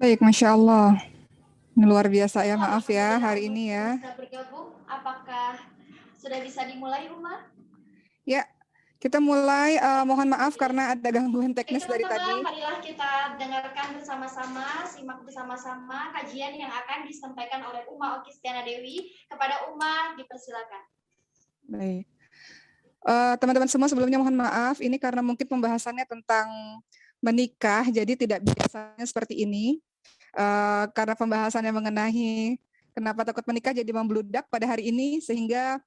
Baik, Masya Allah. Luar biasa ya, maaf ya Alhamdulillah hari untuk ini ya. bisa bergabung. Apakah sudah bisa dimulai, Uma? Ya, kita mulai. Mohon maaf karena ada gangguan teknis dari Teman-teman, tadi. marilah kita dengarkan bersama-sama, simak bersama-sama kajian yang akan disampaikan oleh Uma Okistiana Dewi. Kepada Uma, dipersilakan. Baik. Teman-teman semua, sebelumnya mohon maaf. Ini karena mungkin pembahasannya tentang menikah, jadi tidak biasanya seperti ini. Karena pembahasannya mengenai kenapa takut menikah jadi membludak pada hari ini, sehingga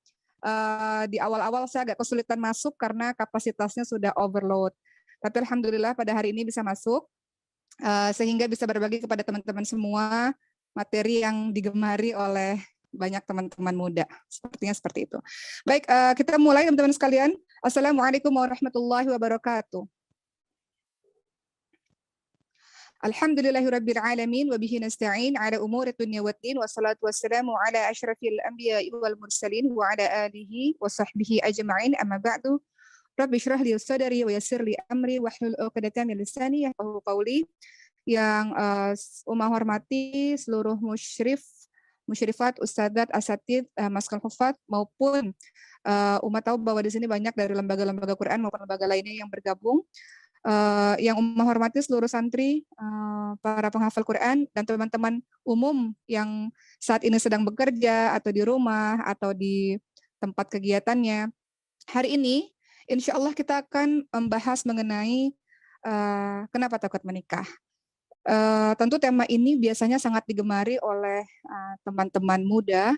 di awal-awal saya agak kesulitan masuk karena kapasitasnya sudah overload. Tapi alhamdulillah pada hari ini bisa masuk, sehingga bisa berbagi kepada teman-teman semua materi yang digemari oleh banyak teman-teman muda. Sepertinya seperti itu. Baik, kita mulai teman-teman sekalian. Assalamualaikum warahmatullahi wabarakatuh. Alhamdulillahirabbil alamin wa bihi nasta'in ala umuri dunya waddin wassalatu wassalamu ala asyrafil anbiya'i wal mursalin wa ala alihi wa sahbihi ajma'in amma ba'du. Rabbi shrah li sadri wa yassir li amri wahlul 'uqdatam min lisani yafqahu qawli. Yang Uma hormati seluruh musyrifat, ustadzat, asatid, maskal hufat maupun Uma tahu bahwa di sini banyak dari lembaga-lembaga Quran maupun lembaga lainnya yang bergabung. Yang Uma hormati seluruh santri, para penghafal Quran dan teman-teman umum yang saat ini sedang bekerja atau di rumah atau di tempat kegiatannya. Hari ini insya Allah kita akan membahas mengenai kenapa takut menikah. Tentu tema ini biasanya sangat digemari oleh teman-teman muda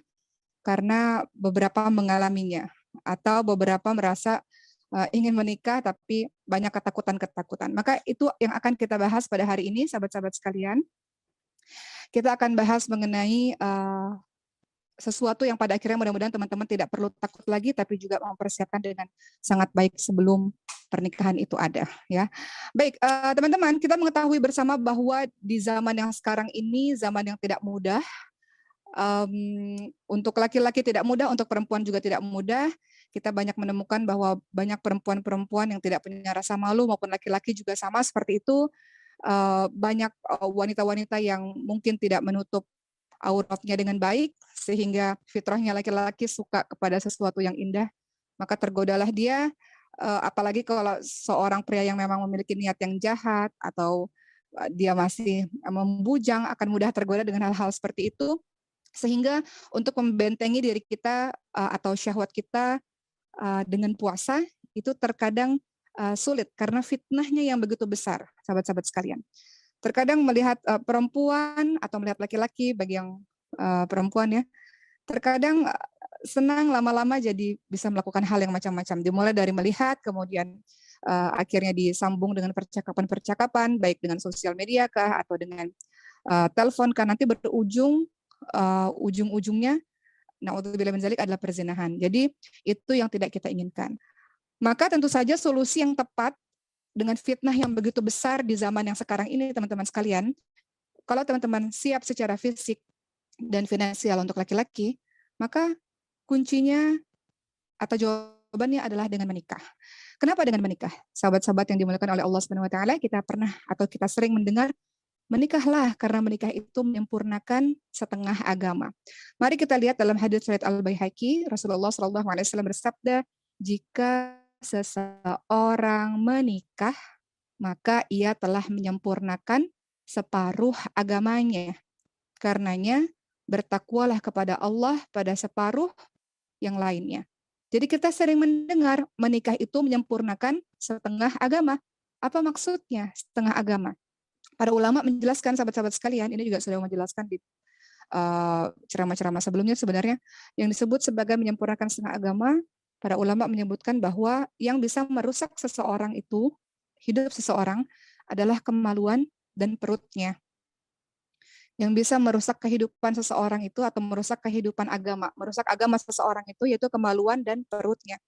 karena beberapa mengalaminya atau beberapa merasa ingin menikah tapi banyak ketakutan-ketakutan. Maka itu yang akan kita bahas pada hari ini, sahabat-sahabat sekalian. Kita akan bahas mengenai sesuatu yang pada akhirnya mudah-mudahan teman-teman tidak perlu takut lagi, tapi juga mempersiapkan dengan sangat baik sebelum pernikahan itu ada. Ya, baik teman-teman, kita mengetahui bersama bahwa di zaman yang sekarang ini zaman yang tidak mudah. Untuk laki-laki tidak mudah, untuk perempuan juga tidak mudah. Kita banyak menemukan bahwa banyak perempuan-perempuan yang tidak punya rasa malu maupun laki-laki juga sama seperti itu. Banyak wanita-wanita yang mungkin tidak menutup auratnya dengan baik, sehingga fitrahnya laki-laki suka kepada sesuatu yang indah, maka tergodalah dia, apalagi kalau seorang pria yang memang memiliki niat yang jahat atau dia masih membujang akan mudah tergoda dengan hal-hal seperti itu, sehingga untuk membentengi diri kita atau syahwat kita dengan puasa itu terkadang sulit karena fitnahnya yang begitu besar, sahabat-sahabat sekalian. Terkadang melihat perempuan atau melihat laki-laki bagi yang perempuan ya, terkadang senang lama-lama jadi bisa melakukan hal yang macam-macam. Dimulai dari melihat, kemudian akhirnya disambung dengan percakapan-percakapan, baik dengan sosial media kah atau dengan telepon kah, nanti berujung ujung-ujungnya naudzubillah min dzalik adalah perzinahan. Jadi itu yang tidak kita inginkan. Maka tentu saja solusi yang tepat dengan fitnah yang begitu besar di zaman yang sekarang ini, teman-teman sekalian, kalau teman-teman siap secara fisik dan finansial untuk laki-laki, maka kuncinya atau jawabannya adalah dengan menikah. Kenapa dengan menikah? Sahabat-sahabat yang dimuliakan oleh Allah Subhanahu wa taala, kita pernah atau kita sering mendengar menikahlah karena menikah itu menyempurnakan setengah agama. Mari kita lihat dalam hadits riwayat Al-Baihaqi, Rasulullah SAW bersabda, jika seseorang menikah, maka ia telah menyempurnakan separuh agamanya. Karenanya, bertakwalah kepada Allah pada separuh yang lainnya. Jadi kita sering mendengar menikah itu menyempurnakan setengah agama. Apa maksudnya setengah agama? Para ulama menjelaskan, sahabat-sahabat sekalian, ini juga sudah menjelaskan di ceramah-ceramah sebelumnya sebenarnya, yang disebut sebagai menyempurnakan setengah agama, para ulama menyebutkan bahwa yang bisa merusak seseorang itu, hidup seseorang, adalah kemaluan dan perutnya. Yang bisa merusak kehidupan seseorang itu atau merusak kehidupan agama, merusak agama seseorang itu yaitu kemaluan dan perutnya.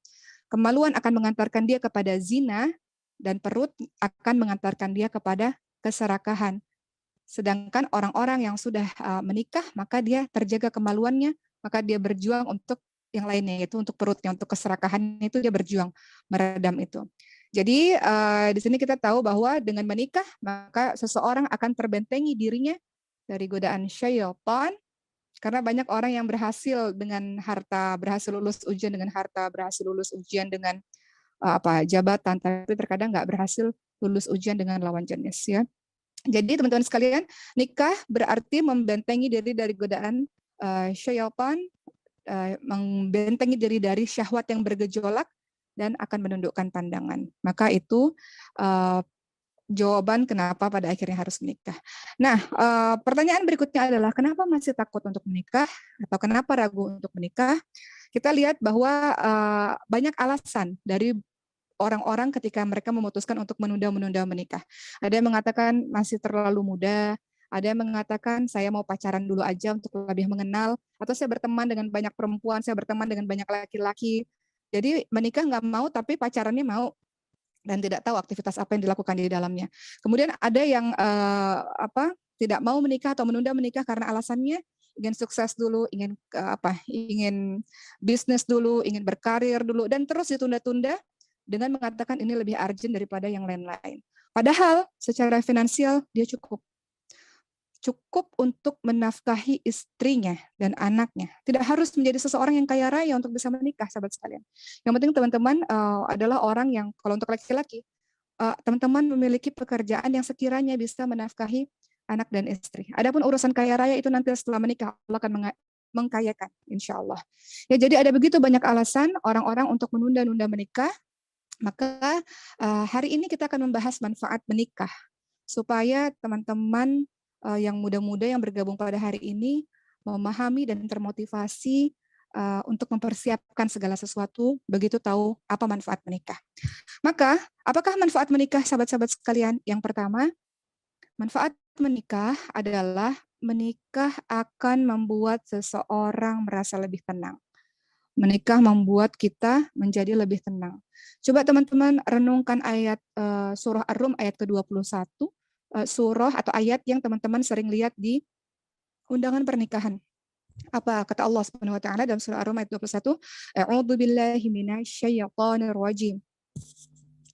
Kemaluan akan mengantarkan dia kepada zina dan perut akan mengantarkan dia kepada keserakahan. Sedangkan orang-orang yang sudah menikah, maka dia terjaga kemaluannya, maka dia berjuang untuk yang lainnya, yaitu untuk perutnya, untuk keserakahan itu dia berjuang meredam itu. Jadi di sini kita tahu bahwa dengan menikah maka seseorang akan terbentengi dirinya dari godaan syaitan, karena banyak orang yang berhasil dengan harta, berhasil lulus ujian dengan harta, berhasil lulus ujian dengan jabatan, tapi terkadang nggak berhasil lulus ujian dengan lawan jenis ya. Jadi teman-teman sekalian, nikah berarti membentengi diri dari godaan syaitan, membentengi diri dari syahwat yang bergejolak dan akan menundukkan pandangan. Maka itu jawaban kenapa pada akhirnya harus menikah. Nah, pertanyaan berikutnya adalah kenapa masih takut untuk menikah atau kenapa ragu untuk menikah? Kita lihat bahwa banyak alasan dari orang-orang ketika mereka memutuskan untuk menunda-menunda menikah. Ada yang mengatakan masih terlalu muda, ada yang mengatakan saya mau pacaran dulu aja untuk lebih mengenal, atau saya berteman dengan banyak perempuan, saya berteman dengan banyak laki-laki. Jadi menikah nggak mau, tapi pacarannya mau dan tidak tahu aktivitas apa yang dilakukan di dalamnya. Kemudian ada yang tidak mau menikah atau menunda menikah karena alasannya ingin sukses dulu, ingin bisnis dulu, ingin berkarir dulu, dan terus ditunda-tunda dengan mengatakan ini lebih urgent daripada yang lain-lain. Padahal secara finansial dia cukup untuk menafkahi istrinya dan anaknya. Tidak harus menjadi seseorang yang kaya raya untuk bisa menikah, sahabat sekalian. Yang penting teman-teman adalah orang yang, kalau untuk laki-laki, teman-teman memiliki pekerjaan yang sekiranya bisa menafkahi anak dan istri. Adapun urusan kaya raya itu nanti setelah menikah Allah akan mengkayakan, insya Allah. Ya, jadi ada begitu banyak alasan orang-orang untuk menunda-nunda menikah. Maka hari ini kita akan membahas manfaat menikah supaya teman-teman yang muda-muda yang bergabung pada hari ini memahami dan termotivasi untuk mempersiapkan segala sesuatu begitu tahu apa manfaat menikah. Maka, apakah manfaat menikah, sahabat-sahabat sekalian? Yang pertama, manfaat menikah adalah menikah akan membuat seseorang merasa lebih tenang. Menikah membuat kita menjadi lebih tenang. Coba teman-teman renungkan ayat surah Ar-Rum ayat ke-21, surah atau ayat yang teman-teman sering lihat di undangan pernikahan. Apa kata Allah Subhanahu wa taala dalam surah Ar-Rum ayat 21? A'udzu billahi minasyaitonir rajim.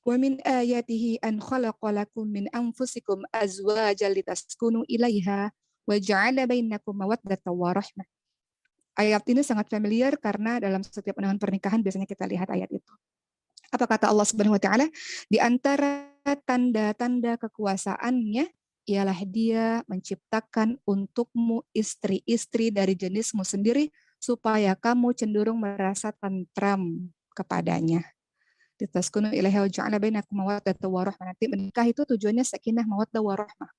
Wa min ayatihi an khalaqa lakum min anfusikum azwajan litaskunu ilaiha wa ja'ala bainakum mawaddatan wa rahmah. Ayat ini sangat familiar karena dalam setiap undangan pernikahan biasanya kita lihat ayat itu. Apa kata Allah Subhanahu wa taala? Di antara tanda-tanda kekuasaannya ialah dia menciptakan untukmu istri-istri dari jenismu sendiri supaya kamu cenderung merasa tentram kepadanya. Ditaskunu ilaiha wa ja'ala bainakum mawaddatan wa rahmah. Nanti menikah itu tujuannya sakinah mawaddah wa rahmah.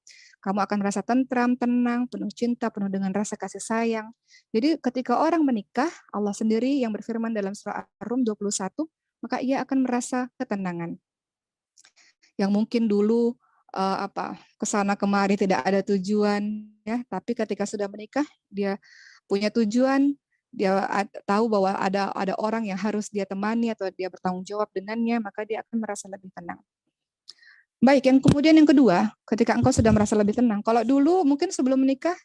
Kamu akan merasa tentram, tenang, penuh cinta, penuh dengan rasa kasih sayang. Jadi ketika orang menikah, Allah sendiri yang berfirman dalam surah Ar-Rum 21, maka ia akan merasa ketenangan. Yang mungkin dulu kesana kemari tidak ada tujuan, ya, tapi ketika sudah menikah dia punya tujuan, dia tahu bahwa ada orang yang harus dia temani atau dia bertanggung jawab dengannya, maka dia akan merasa lebih tenang. Baik, yang kemudian yang kedua, ketika engkau sudah merasa lebih tenang. Kalau dulu mungkin sebelum menikah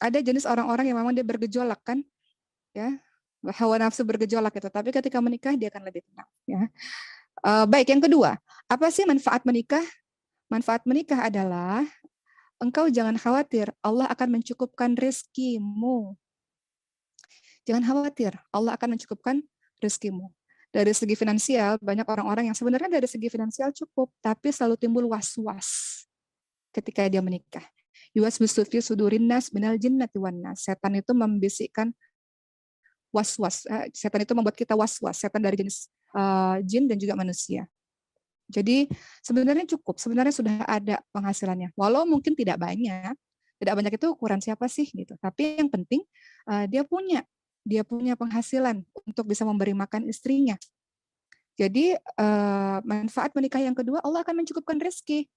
ada jenis orang-orang yang memang dia bergejolak kan, ya, hawa nafsu bergejolak itu. Tapi ketika menikah dia akan lebih tenang. Ya. Baik, yang kedua, apa sih manfaat menikah? Manfaat menikah adalah engkau jangan khawatir, Allah akan mencukupkan rezekimu. Jangan khawatir, Allah akan mencukupkan rezekimu. Dari segi finansial, banyak orang-orang yang sebenarnya dari segi finansial cukup, tapi selalu timbul was-was ketika dia menikah. Yuwaswisu fi sudurin nas minal jinnati wan nas. Setan itu membisikkan was-was. Setan itu membuat kita was-was. Setan dari jenis jin dan juga manusia. Jadi sebenarnya cukup, sebenarnya sudah ada penghasilannya. Walau mungkin tidak banyak itu ukuran siapa sih gitu. Tapi yang penting dia punya penghasilan untuk bisa memberi makan istrinya. Jadi manfaat menikah yang kedua, Allah akan mencukupkan rezeki.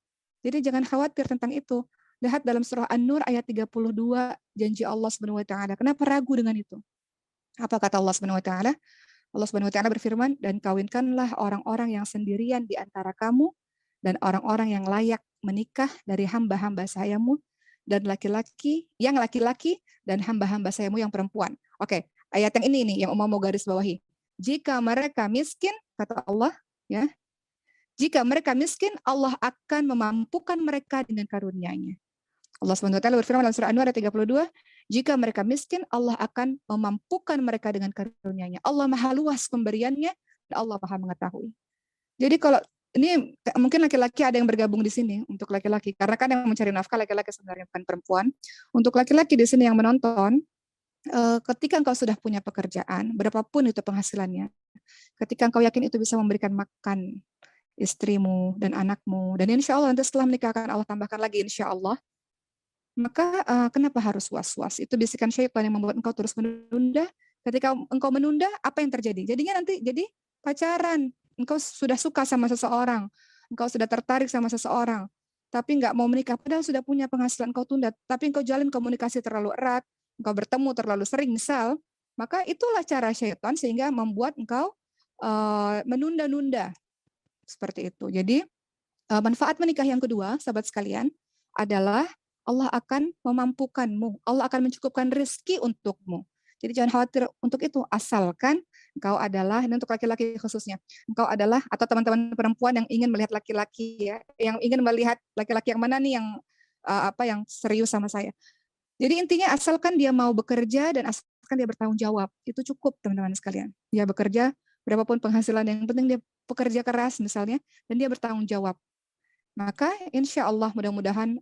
Jadi jangan khawatir tentang itu. Lihat dalam surah An-Nur ayat 32 janji Allah Subhanahu wa taala. Kenapa ragu dengan itu? Apa kata Allah Subhanahu wa taala? Allah Subhanahu wa taala berfirman, dan kawinkanlah orang-orang yang sendirian di antara kamu dan orang-orang yang layak menikah dari hamba-hamba sayamu dan laki-laki dan hamba-hamba sayamu yang perempuan. Oke, ayat yang ini nih yang mau garis bawahi. jika mereka miskin, kata Allah, ya, jika mereka miskin, Allah akan memampukan mereka dengan karunia-Nya. Allah SWT berfirman dalam surah An-Nur ayat 32, jika mereka miskin, Allah akan memampukan mereka dengan karunia-Nya. Allah maha luas pemberiannya, dan Allah maha mengetahui. Jadi kalau ini mungkin laki-laki ada yang bergabung di sini untuk laki-laki, karena kan yang mencari nafkah laki-laki sebenarnya bukan perempuan. Untuk laki-laki di sini yang menonton, ketika engkau sudah punya pekerjaan, berapapun itu penghasilannya, ketika engkau yakin itu bisa memberikan makan istrimu dan anakmu, dan insya Allah nanti setelah menikah akan Allah tambahkan lagi insya Allah, maka kenapa harus was-was? Itu bisikan syaitan yang membuat engkau terus menunda. Ketika engkau menunda, apa yang terjadi? Jadinya nanti jadi pacaran. Engkau sudah suka sama seseorang, engkau sudah tertarik sama seseorang, tapi nggak mau menikah. Padahal sudah punya penghasilan, engkau tunda. Tapi engkau jalin komunikasi terlalu erat, engkau bertemu terlalu sering, misal, maka itulah cara syaitan sehingga membuat engkau menunda-nunda seperti itu. Jadi manfaat menikah yang kedua, sahabat sekalian, adalah Allah akan memampukanmu, Allah akan mencukupkan rezeki untukmu. Jadi jangan khawatir untuk itu, asalkan engkau adalah, ini untuk laki-laki khususnya, engkau adalah, atau teman-teman perempuan yang ingin melihat laki-laki ya, yang ingin melihat laki-laki yang mana nih yang yang serius sama saya. Jadi intinya asalkan dia mau bekerja dan asalkan dia bertanggung jawab, itu cukup teman-teman sekalian. Dia bekerja, berapapun penghasilan, yang penting dia bekerja keras misalnya, dan dia bertanggung jawab. Maka insya Allah mudah-mudahan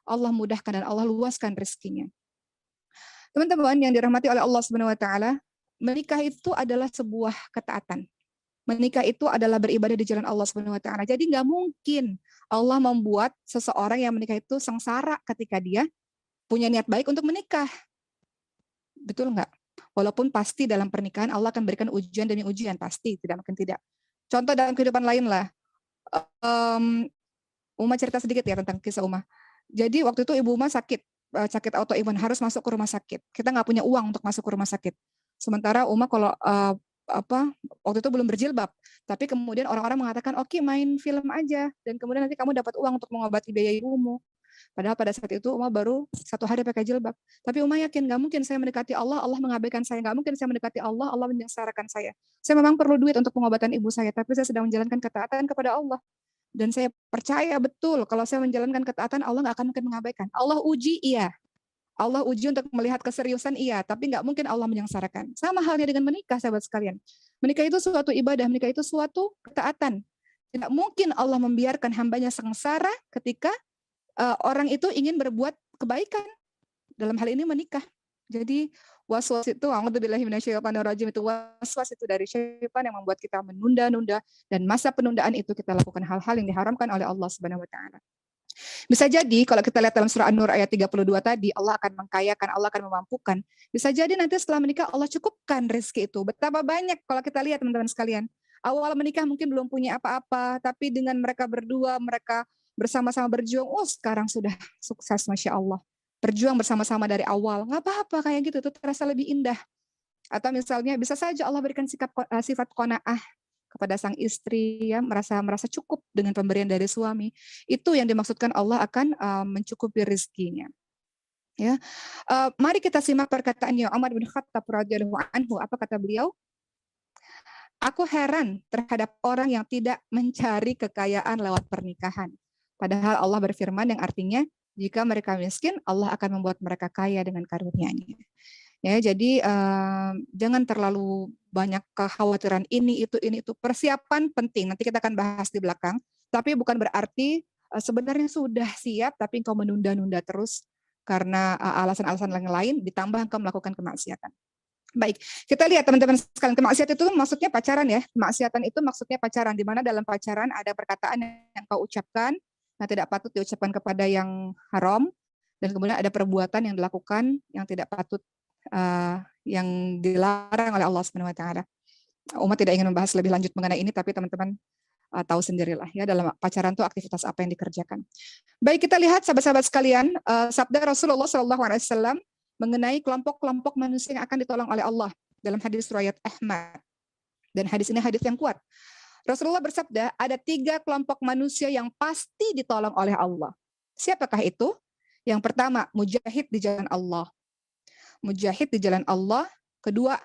Allah mudahkan dan Allah luaskan rezekinya. Teman-teman yang dirahmati oleh Allah Subhanahu wa taala, menikah itu adalah sebuah ketaatan. Menikah itu adalah beribadah di jalan Allah Subhanahu wa taala. Jadi nggak mungkin Allah membuat seseorang yang menikah itu sengsara ketika dia punya niat baik untuk menikah. Betul nggak? Walaupun pasti dalam pernikahan Allah akan berikan ujian demi ujian, pasti, tidak mungkin tidak. Contoh dalam kehidupan lain lah. Uma cerita sedikit ya tentang kisah Uma. Jadi waktu itu ibu Uma sakit autoimun, harus masuk ke rumah sakit. Kita nggak punya uang untuk masuk ke rumah sakit. Sementara Uma kalau waktu itu belum berjilbab, tapi kemudian orang-orang mengatakan oke, main film aja dan kemudian nanti kamu dapat uang untuk mengobati biaya ibumu. Padahal pada saat itu Uma baru 1 hari pakai jilbab. Tapi Uma yakin nggak mungkin saya mendekati Allah, Allah mengabaikan saya. Nggak mungkin saya mendekati Allah, Allah menyengsarakan saya. Saya memang perlu duit untuk pengobatan ibu saya, tapi saya sedang menjalankan ketaatan kepada Allah. Dan saya percaya betul kalau saya menjalankan ketaatan Allah nggak akan mungkin mengabaikan. Allah uji, iya. Allah uji untuk melihat keseriusan, iya. Tapi nggak mungkin Allah menyengsarakan. Sama halnya dengan menikah, sahabat sekalian. Menikah itu suatu ibadah, menikah itu suatu ketaatan. Tidak mungkin Allah membiarkan hambanya sengsara ketika orang itu ingin berbuat kebaikan. Dalam hal ini menikah. Jadi was-was itu, a'udzubillahi minasyaitonirrajim, itu was-was itu dari syaitan yang membuat kita menunda-nunda, dan masa penundaan itu kita lakukan hal-hal yang diharamkan oleh Allah Subhanahu wa taala. Bisa jadi kalau kita lihat dalam surah An-Nur ayat 32 tadi, Allah akan mengkayakan, Allah akan memampukan. Bisa jadi nanti setelah menikah Allah cukupkan rezeki itu. Betapa banyak kalau kita lihat teman-teman sekalian. Awal menikah mungkin belum punya apa-apa, tapi dengan mereka berdua, mereka bersama-sama berjuang, sekarang sudah sukses, Masya Allah. Berjuang bersama-sama dari awal, nggak apa-apa kayak gitu, itu terasa lebih indah. Atau misalnya bisa saja Allah berikan sifat qanaah kepada sang istri, ya, merasa cukup dengan pemberian dari suami. Itu yang dimaksudkan Allah akan mencukupi rezekinya. Ya, mari kita simak perkataannya Umar bin Khattab radhiyallahu anhu. Apa kata beliau? Aku heran terhadap orang yang tidak mencari kekayaan lewat pernikahan. Padahal Allah berfirman yang artinya, jika mereka miskin, Allah akan membuat mereka kaya dengan karunia-Nya. Ya, jadi jangan terlalu banyak kekhawatiran ini itu. Persiapan penting. Nanti kita akan bahas di belakang. Tapi bukan berarti sebenarnya sudah siap, tapi engkau menunda-nunda terus karena alasan-alasan lain, ditambah engkau melakukan kemaksiatan. Baik, kita lihat teman-teman sekalian, kemaksiatan itu maksudnya pacaran ya. Kemaksiatan itu maksudnya pacaran, di mana dalam pacaran ada perkataan yang kau ucapkan yang tidak patut diucapkan kepada yang haram, dan kemudian ada perbuatan yang dilakukan yang tidak patut, yang dilarang oleh Allah Subhanahu wa taala. Umat tidak ingin membahas lebih lanjut mengenai ini, tapi teman-teman tahu sendirilah ya, dalam pacaran itu aktivitas apa yang dikerjakan. Baik, kita lihat sahabat-sahabat sekalian, sabda Rasulullah SAW mengenai kelompok-kelompok manusia yang akan ditolong oleh Allah dalam hadis riwayat Ahmad. Dan hadis ini hadis yang kuat. Rasulullah bersabda, ada 3 kelompok manusia yang pasti ditolong oleh Allah. Siapakah itu? Yang pertama, mujahid di jalan Allah. Mujahid di jalan Allah. Kedua,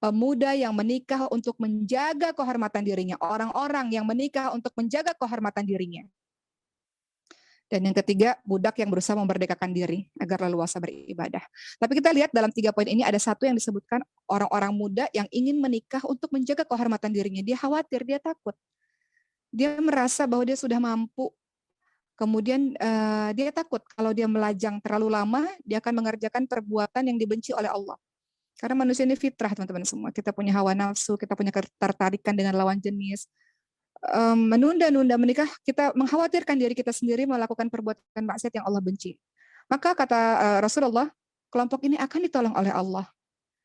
pemuda yang menikah untuk menjaga kehormatan dirinya, orang-orang yang menikah untuk menjaga kehormatan dirinya. Dan yang ketiga, budak yang berusaha memerdekakan diri agar leluasa beribadah. Tapi kita lihat dalam 3 poin ini ada satu yang disebutkan orang-orang muda yang ingin menikah untuk menjaga kehormatan dirinya. Dia khawatir, dia takut. Dia merasa bahwa dia sudah mampu. Kemudian dia takut kalau dia melajang terlalu lama, dia akan mengerjakan perbuatan yang dibenci oleh Allah. Karena manusia ini fitrah, teman-teman semua. Kita punya hawa nafsu, kita punya ketertarikan dengan lawan jenis. Menunda-nunda menikah, kita mengkhawatirkan diri kita sendiri melakukan perbuatan maksiat yang Allah benci. Maka kata Rasulullah, kelompok ini akan ditolong oleh Allah.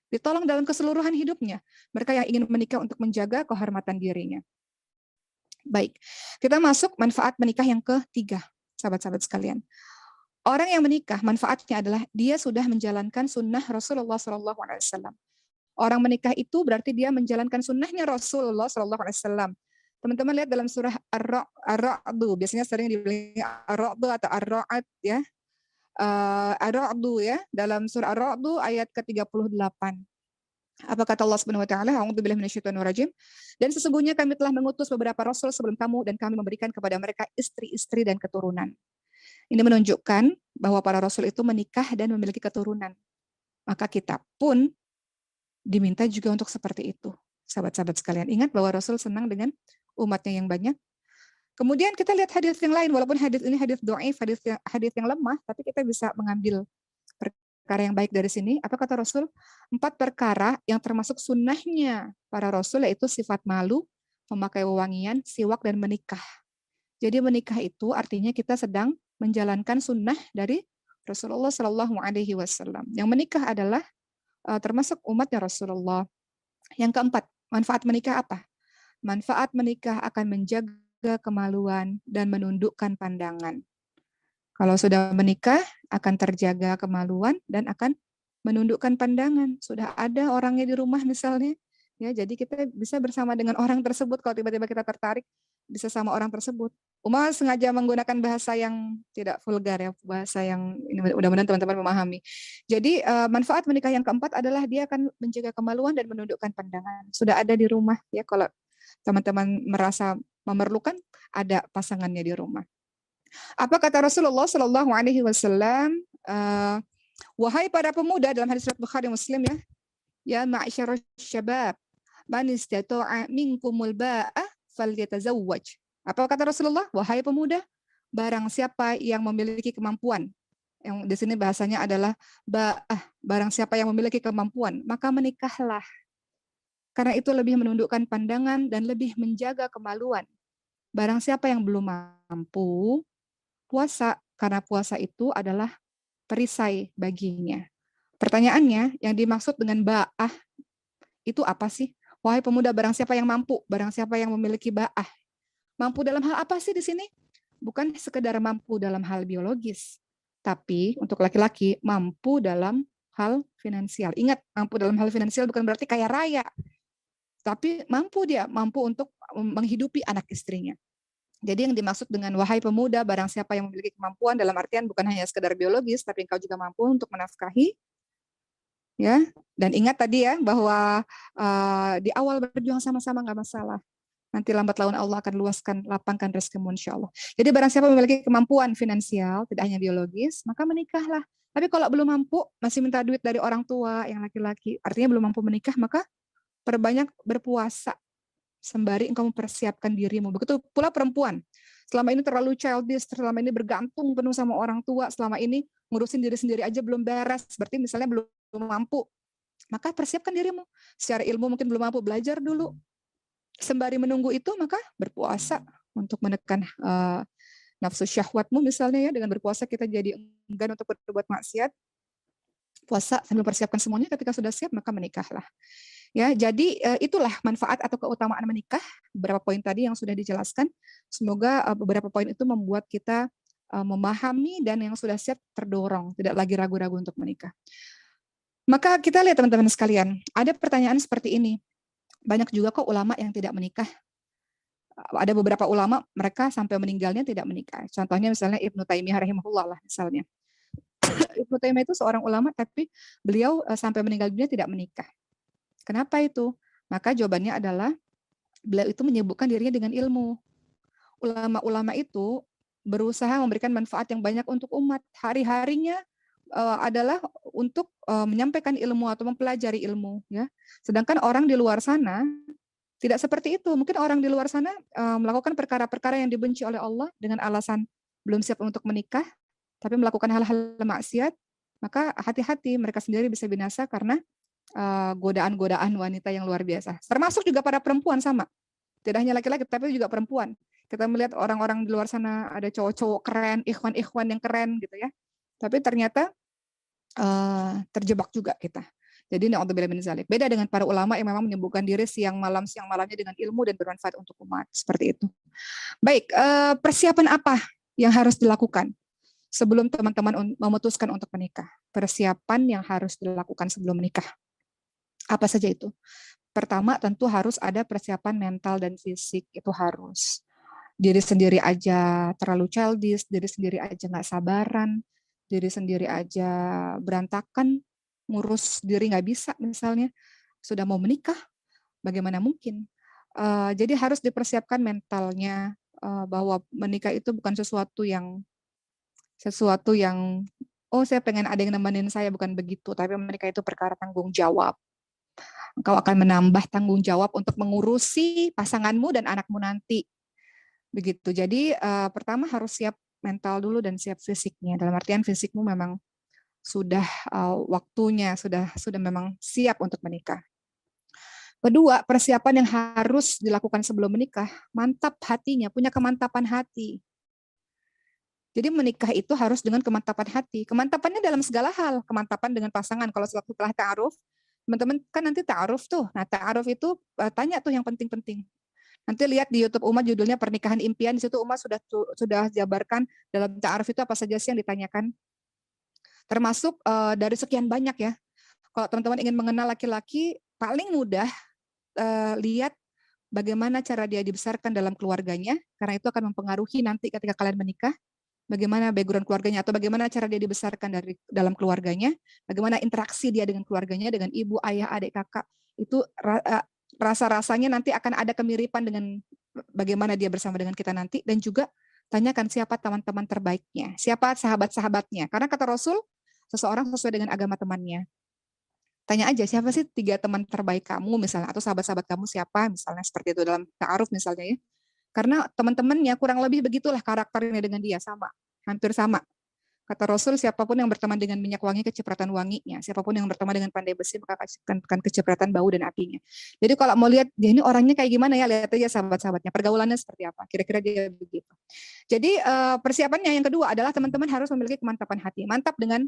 Ditolong dalam keseluruhan hidupnya. Mereka yang ingin menikah untuk menjaga kehormatan dirinya. Baik, kita masuk manfaat menikah yang ketiga, sahabat-sahabat sekalian. Orang yang menikah, manfaatnya adalah dia sudah menjalankan sunnah Rasulullah SAW. Orang menikah itu berarti dia menjalankan sunnahnya Rasulullah SAW. Teman-teman lihat dalam surah Ar-Ra'du, biasanya sering dibilang Ar-Ra'du atau Ar-Ra'ad ya. Ar-Ra'du ya, dalam surah Ar-Ra'du ayat ke-38. Apa kata Allah Subhanahu wa taala? A'udzubillahi minasyaitonir rajim. Dan sesungguhnya kami telah mengutus beberapa rasul sebelum kamu dan kami memberikan kepada mereka istri-istri dan keturunan. Ini menunjukkan bahwa para rasul itu menikah dan memiliki keturunan. Maka kita pun diminta juga untuk seperti itu. Sahabat-sahabat sekalian, ingat bahwa Rasul senang dengan umatnya yang banyak. Kemudian kita lihat hadis yang lain, walaupun hadis ini hadis dhaif, hadis yang lemah, tapi kita bisa mengambil perkara yang baik dari sini. Apa kata Rasul? 4 perkara yang termasuk sunnahnya para Rasul, yaitu sifat malu, memakai wewangian, siwak, dan menikah. Jadi menikah itu artinya kita sedang menjalankan sunnah dari Rasulullah SAW. Yang menikah adalah termasuk umatnya Rasulullah. Yang keempat, manfaat menikah apa? Manfaat menikah akan menjaga kemaluan dan menundukkan pandangan. Kalau sudah menikah, akan terjaga kemaluan dan akan menundukkan pandangan. Sudah ada orangnya di rumah misalnya, ya, jadi kita bisa bersama dengan orang tersebut. Kalau tiba-tiba kita tertarik, bisa sama orang tersebut. Umar sengaja menggunakan bahasa yang tidak vulgar ya, bahasa yang ini mudah-mudahan teman-teman memahami. Jadi manfaat menikah yang keempat adalah dia akan menjaga kemaluan dan menundukkan pandangan. Sudah ada di rumah ya, kalau teman-teman merasa memerlukan, ada pasangannya di rumah. Apa kata Rasulullah Shallallahu Alaihi Wasallam? Wahai para pemuda, dalam hadis riwayat Bukhari Muslim ya, ya ma'syarasy syabab, man istata'a minkumul ba'a falyatazawwaj. Apa kata Rasulullah? Wahai pemuda, barang siapa yang memiliki kemampuan, yang di sini bahasanya adalah ba'ah, barang siapa yang memiliki kemampuan, maka menikahlah. Karena itu lebih menundukkan pandangan dan lebih menjaga kemaluan. Barang siapa yang belum mampu, puasa, karena puasa itu adalah perisai baginya. Pertanyaannya, yang dimaksud dengan ba'ah itu apa sih? Wahai pemuda, barang siapa yang mampu, barang siapa yang memiliki ba'ah. Mampu dalam hal apa sih di sini? Bukan sekedar mampu dalam hal biologis, tapi untuk laki-laki mampu dalam hal finansial. Ingat, mampu dalam hal finansial bukan berarti kaya raya, tapi mampu untuk menghidupi anak istrinya. Jadi yang dimaksud dengan wahai pemuda, barang siapa yang memiliki kemampuan dalam artian bukan hanya sekedar biologis, tapi engkau juga mampu untuk menafkahi, ya. Dan ingat tadi ya bahwa di awal berjuang sama-sama nggak masalah. Nanti lambat laun Allah akan luaskan, lapangkan rezekimu insya Allah. Jadi barang siapa memiliki kemampuan finansial, tidak hanya biologis, maka menikahlah. Tapi kalau belum mampu, masih minta duit dari orang tua yang laki-laki, artinya belum mampu menikah, maka perbanyak berpuasa sembari engkau mempersiapkan dirimu. Begitu pula perempuan. Selama ini terlalu childish, selama ini bergantung penuh sama orang tua, selama ini ngurusin diri sendiri aja belum beres, berarti misalnya belum mampu. Maka persiapkan dirimu. Secara ilmu mungkin belum mampu, belajar dulu. Sembari menunggu itu, maka berpuasa untuk menekan nafsu syahwatmu misalnya ya. Dengan berpuasa kita jadi enggan untuk berbuat maksiat. Puasa sambil persiapkan semuanya, ketika sudah siap maka menikahlah. Ya, jadi itulah manfaat atau keutamaan menikah. Beberapa poin tadi yang sudah dijelaskan. Semoga beberapa poin itu membuat kita memahami dan yang sudah siap terdorong, tidak lagi ragu-ragu untuk menikah. Maka kita lihat teman-teman sekalian, ada pertanyaan seperti ini. Banyak juga kok ulama yang tidak menikah. Ada beberapa ulama mereka sampai meninggalnya tidak menikah. Contohnya misalnya Ibnu Taimiyah rahimahullah lah misalnya. Ibnu Taimiyah itu seorang ulama tapi beliau sampai meninggal dunia tidak menikah. Kenapa itu? Maka jawabannya adalah beliau itu menyibukkan dirinya dengan ilmu. Ulama-ulama itu berusaha memberikan manfaat yang banyak untuk umat. Hari-harinya adalah untuk menyampaikan ilmu atau mempelajari ilmu, ya. Sedangkan orang di luar sana tidak seperti itu. Mungkin orang di luar sana melakukan perkara-perkara yang dibenci oleh Allah dengan alasan belum siap untuk menikah, tapi melakukan hal-hal maksiat, maka hati-hati, mereka sendiri bisa binasa karena godaan-godaan wanita yang luar biasa. Termasuk juga para perempuan sama. Tidak hanya laki-laki, tapi juga perempuan. Kita melihat orang-orang di luar sana ada cowok-cowok keren, ikhwan-ikhwan yang keren gitu ya. Tapi ternyata terjebak juga kita. Jadi naudzubillah min dzalik. Beda dengan para ulama yang memang menyembuhkan diri siang malamnya dengan ilmu dan bermanfaat untuk umat. Seperti itu. Baik, persiapan apa yang harus dilakukan sebelum teman-teman memutuskan untuk menikah? Persiapan yang harus dilakukan sebelum menikah. Apa saja itu? Pertama, tentu harus ada persiapan mental dan fisik, itu harus. Diri sendiri aja terlalu childish, diri sendiri aja nggak sabaran, diri sendiri aja berantakan, ngurus diri nggak bisa misalnya, sudah mau menikah, bagaimana mungkin? Jadi harus dipersiapkan mentalnya, bahwa menikah itu bukan sesuatu yang oh saya pengen ada yang nemenin saya, bukan begitu, tapi menikah itu perkara tanggung jawab. Engkau akan menambah tanggung jawab untuk mengurusi pasanganmu dan anakmu nanti. Begitu. Jadi pertama harus siap mental dulu dan siap fisiknya. Dalam artian fisikmu memang sudah waktunya, sudah memang siap untuk menikah. Kedua, persiapan yang harus dilakukan sebelum menikah, mantap hatinya, punya kemantapan hati. Jadi menikah itu harus dengan kemantapan hati. Kemantapannya dalam segala hal. Kemantapan dengan pasangan. Kalau setelah ta'aruf, teman-teman kan nanti ta'aruf tuh. Nah ta'aruf itu tanya tuh yang penting-penting. Nanti lihat di YouTube Uma judulnya Pernikahan Impian. Di situ Uma sudah jabarkan dalam ta'aruf itu apa saja sih yang ditanyakan. Termasuk dari sekian banyak ya. Kalau teman-teman ingin mengenal laki-laki, paling mudah lihat bagaimana cara dia dibesarkan dalam keluarganya. Karena itu akan mempengaruhi nanti ketika kalian menikah. Bagaimana background keluarganya atau bagaimana cara dia dibesarkan dari dalam keluarganya, bagaimana interaksi dia dengan keluarganya, dengan ibu, ayah, adik, kakak, itu rasa-rasanya nanti akan ada kemiripan dengan bagaimana dia bersama dengan kita nanti, dan juga tanyakan siapa teman-teman terbaiknya, siapa sahabat-sahabatnya, karena kata Rasul, seseorang sesuai dengan agama temannya. Tanya aja siapa sih 3 teman terbaik kamu misalnya, atau sahabat-sahabat kamu siapa misalnya, seperti itu dalam ta'aruf misalnya ya. Karena teman-temannya kurang lebih begitulah karakternya dengan dia, sama, hampir sama. Kata Rasul, siapapun yang berteman dengan minyak wangi, kecipratan wanginya. Siapapun yang berteman dengan pandai besi, maka akan kecipratan bau dan apinya. Jadi kalau mau lihat, dia ini orangnya kayak gimana ya, lihat aja sahabat-sahabatnya, pergaulannya seperti apa. Kira-kira dia begitu. Jadi persiapannya yang kedua adalah teman-teman harus memiliki kemantapan hati. Mantap dengan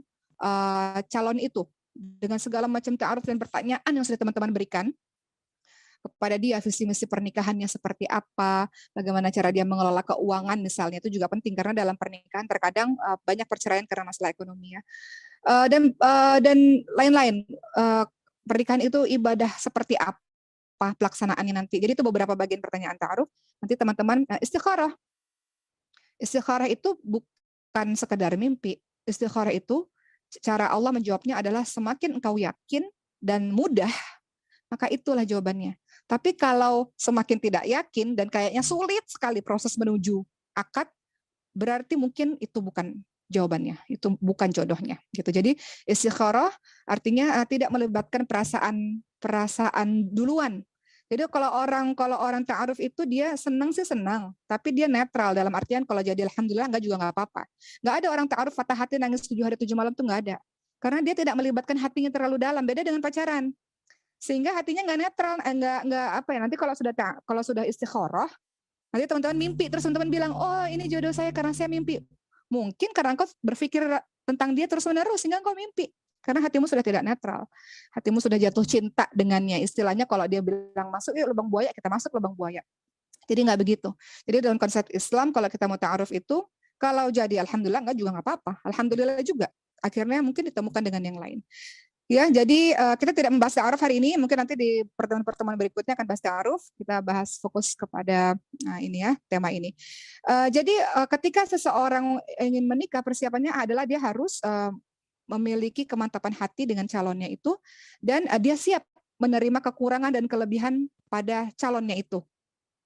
calon itu. Dengan segala macam ta'aruf dan pertanyaan yang sudah teman-teman berikan kepada dia, visi misi pernikahannya seperti apa, bagaimana cara dia mengelola keuangan misalnya, itu juga penting karena dalam pernikahan terkadang banyak perceraian karena masalah ekonomi ya. Dan lain-lain. Pernikahan itu ibadah seperti apa pelaksanaannya nanti. Jadi itu beberapa bagian pertanyaan ta'aruf. Nanti teman-teman istikharah. Istikharah itu bukan sekedar mimpi. Istikharah itu cara Allah menjawabnya adalah semakin engkau yakin dan mudah, maka itulah jawabannya. Tapi kalau semakin tidak yakin dan kayaknya sulit sekali proses menuju akad, berarti mungkin itu bukan jawabannya, itu bukan jodohnya. Gitu. Jadi istikharah artinya tidak melibatkan perasaan duluan. Jadi kalau orang ta'aruf itu dia senang sih senang, tapi dia netral dalam artian kalau jadi alhamdulillah enggak juga enggak apa-apa. Enggak ada orang ta'aruf patah hati nangis 7 hari 7 malam tuh enggak ada. Karena dia tidak melibatkan hatinya terlalu dalam, beda dengan pacaran. Sehingga hatinya nggak netral, nggak apa ya, nanti kalau sudah istikharah, nanti teman-teman mimpi terus teman-teman bilang, oh ini jodoh saya karena saya mimpi. Mungkin karena engkau berpikir tentang dia terus menerus sehingga engkau mimpi, karena hatimu sudah tidak netral, hatimu sudah jatuh cinta dengannya. Istilahnya kalau dia bilang masuk yuk lubang buaya, kita masuk lubang buaya. Jadi nggak begitu. Jadi dalam konsep Islam kalau kita mau ta'aruf itu, kalau jadi alhamdulillah nggak juga nggak apa-apa, alhamdulillah juga. Akhirnya mungkin ditemukan dengan yang lain. Ya, jadi kita tidak membahas ta'aruf hari ini, mungkin nanti di pertemuan-pertemuan berikutnya akan bahas ta'aruf, kita bahas fokus kepada ini ya, tema ini. Jadi ketika seseorang ingin menikah, persiapannya adalah dia harus memiliki kemantapan hati dengan calonnya itu, dan dia siap menerima kekurangan dan kelebihan pada calonnya itu.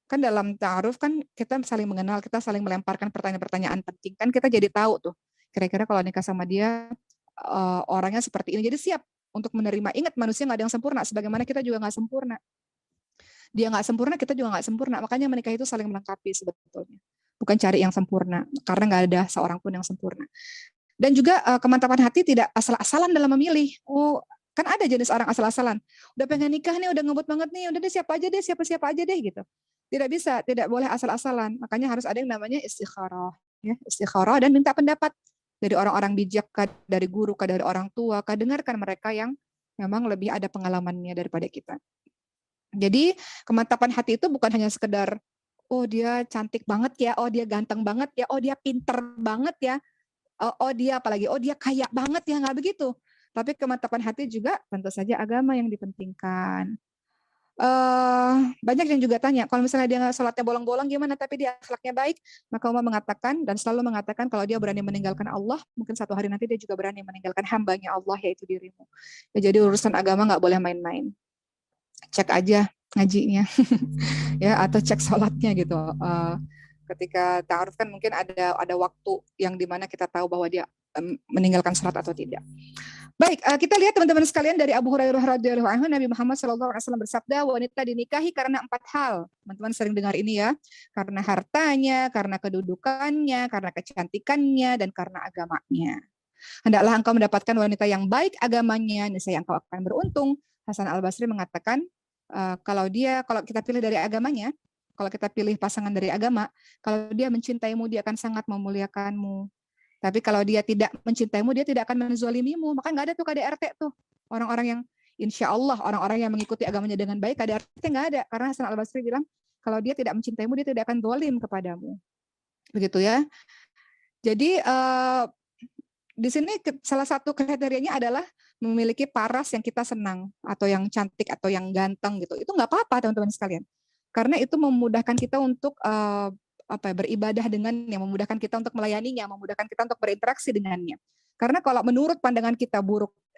Kan dalam ta'aruf kan kita saling mengenal, kita saling melemparkan pertanyaan-pertanyaan penting. Kan kita jadi tahu tuh, kira-kira kalau nikah sama dia orangnya seperti ini. Jadi siap untuk menerima. Ingat manusia nggak ada yang sempurna, sebagaimana kita juga nggak sempurna. Dia nggak sempurna, kita juga nggak sempurna. Makanya menikah itu saling melengkapi sebetulnya. Bukan cari yang sempurna, karena nggak ada seorang pun yang sempurna. Dan juga kemantapan hati tidak asal-asalan dalam memilih. Oh, kan ada jenis orang asal-asalan. Udah pengen nikah nih, udah ngebut banget nih, udah deh siapa aja deh, siapa-siapa aja deh gitu. Tidak bisa, tidak boleh asal-asalan. Makanya harus ada yang namanya istikharah, ya, istikharah dan minta pendapat dari orang-orang bijak, dari guru, dari orang tua, dengarkan mereka yang memang lebih ada pengalamannya daripada kita. Jadi kemantapan hati itu bukan hanya sekedar oh dia cantik banget ya, oh dia ganteng banget ya, oh dia pinter banget ya, oh dia apalagi, oh dia kaya banget ya, nggak begitu. Tapi kemantapan hati juga tentu saja agama yang dipentingkan. Banyak yang juga tanya, kalau misalnya dia sholatnya bolong-bolong gimana, tapi dia akhlaknya baik, maka Umar mengatakan dan selalu mengatakan kalau dia berani meninggalkan Allah, mungkin satu hari nanti dia juga berani meninggalkan hambanya Allah, yaitu dirimu. Ya, jadi urusan agama nggak boleh main-main. Cek aja ngajinya ya, atau cek sholatnya gitu. Ketika ta'aruf kan mungkin ada waktu yang dimana kita tahu bahwa dia meninggalkan sholat atau tidak. Baik, kita lihat teman-teman sekalian dari Abu Hurairah radhiyallahu anhu, Nabi Muhammad SAW bersabda, wanita dinikahi karena 4 hal. Teman-teman sering dengar ini ya, karena hartanya, karena kedudukannya, karena kecantikannya, dan karena agamanya. Hendaklah engkau mendapatkan wanita yang baik agamanya, niscaya engkau akan beruntung. Hasan Al-Basri mengatakan, kalau kita pilih dari agamanya, kalau kita pilih pasangan dari agama, kalau dia mencintaimu, dia akan sangat memuliakanmu. Tapi kalau dia tidak mencintaimu, dia tidak akan menzalimimu. Maka nggak ada tuh KDRT tuh. Orang-orang yang insya Allah, orang-orang yang mengikuti agamanya dengan baik, KDRT nggak ada. Karena Hasan Al-Basri bilang, kalau dia tidak mencintaimu, dia tidak akan zalim kepadamu. Begitu ya. Jadi di sini salah satu kriterianya adalah memiliki paras yang kita senang, atau yang cantik, atau yang ganteng gitu. Itu nggak apa-apa teman-teman sekalian. Karena itu memudahkan kita untuk beribadah dengannya, memudahkan kita untuk melayaninya, memudahkan kita untuk berinteraksi dengannya. Karena kalau menurut pandangan kita